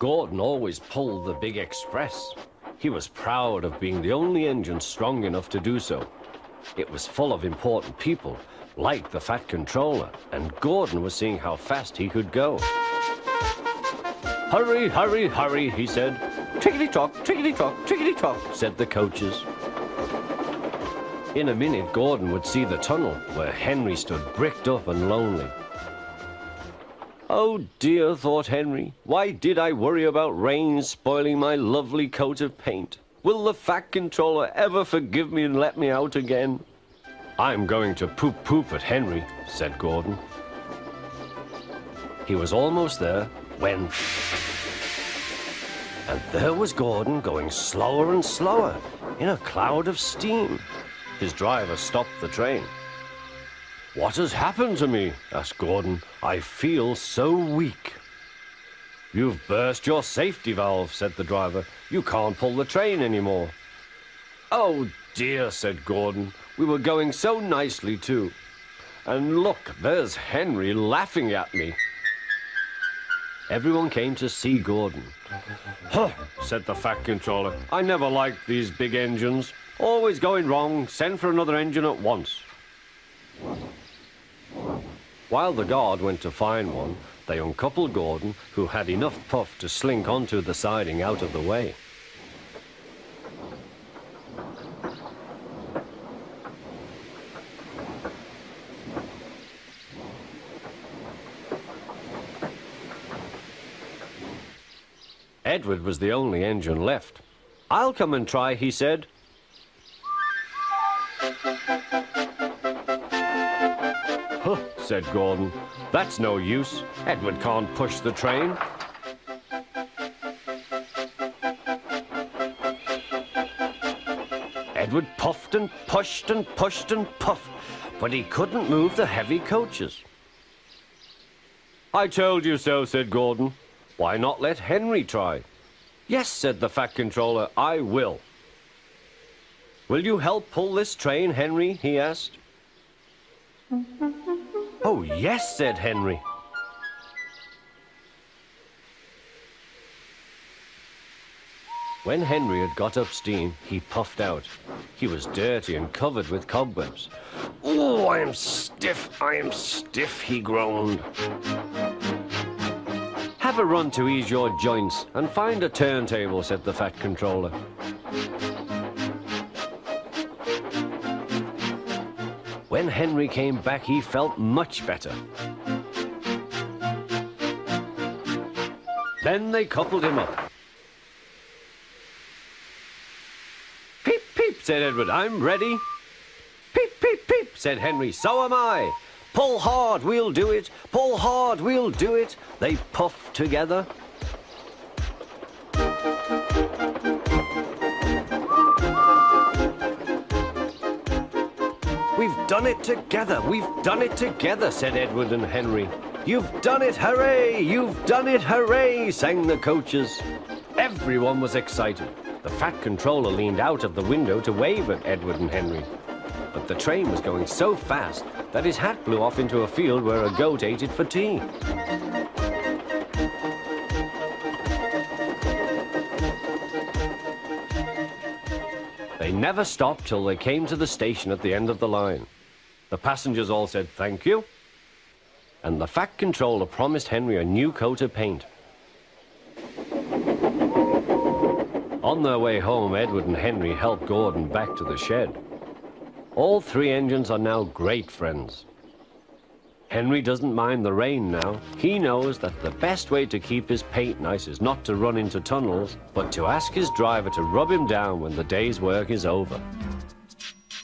Gordon always pulled the big express. He was proud of being the only engine strong enough to do so. It was full of important people, like the Fat Controller, and Gordon was seeing how fast he could go. "Hurry, hurry, hurry," he said. "Tickety-tock, tickety-tock, tickety-tock," said the coaches. In a minute, Gordon would see the tunnel where Henry stood bricked up and lonely. "Oh dear," thought Henry, "why did I worry about rain spoiling my lovely coat of paint? Will the Fat Controller ever forgive me and let me out again?" "I'm going to poop at Henry," said Gordon. He was almost there when... And there was Gordon going slower and slower in a cloud of steam. His driver stopped the train. "What has happened to me?" asked Gordon. "I feel so weak." "You've burst your safety valve," said the driver. "You can't pull the train anymore." "Oh dear," said Gordon. "We were going so nicely too. And look, there's Henry laughing at me." Everyone came to see Gordon. "Huh," said the Fat Controller. "I never liked these big engines. Always going wrong. Send for another engine at once." While the guard went to find one, they uncoupled Gordon, who had enough puff to slink onto the siding out of the way. Edward was the only engine left. "I'll come and try," he said. "Huh," said Gordon. "That's no use. Edward can't push the train." Edward puffed and pushed and pushed and puffed, but he couldn't move the heavy coaches. "I told you so," said Gordon. "Why not let Henry try?" "Yes," said the Fat Controller, "I will." "Will you help pull this train, Henry?" he asked. "Oh, yes," said Henry. When Henry had got up steam, he puffed out. He was dirty and covered with cobwebs. "Oh, I am stiff," he groaned. "Have a run to ease your joints and find a turntable," said the Fat Controller. When Henry came back, he felt much better. Then they coupled him up. "Peep, peep," said Edward, "I'm ready." "Peep, peep, peep," said Henry, "so am I." "Pull hard, we'll do it. Pull hard, we'll do it." They puffed together. "We've done it together, we've done it together," said Edward and Henry. "You've done it, hooray! You've done it, hooray!" sang the coaches. Everyone was excited. The Fat Controller leaned out of the window to wave at Edward and Henry. But the train was going so fast that his hat blew off into a field where a goat ate it for tea. They never stopped till they came to the station at the end of the line. The passengers all said thank you, and the Fat Controller promised Henry a new coat of paint. On their way home, Edward and Henry helped Gordon back to the shed. All three engines are now great friends. Henry doesn't mind the rain now. He knows that the best way to keep his paint nice is not to run into tunnels, but to ask his driver to rub him down when the day's work is over.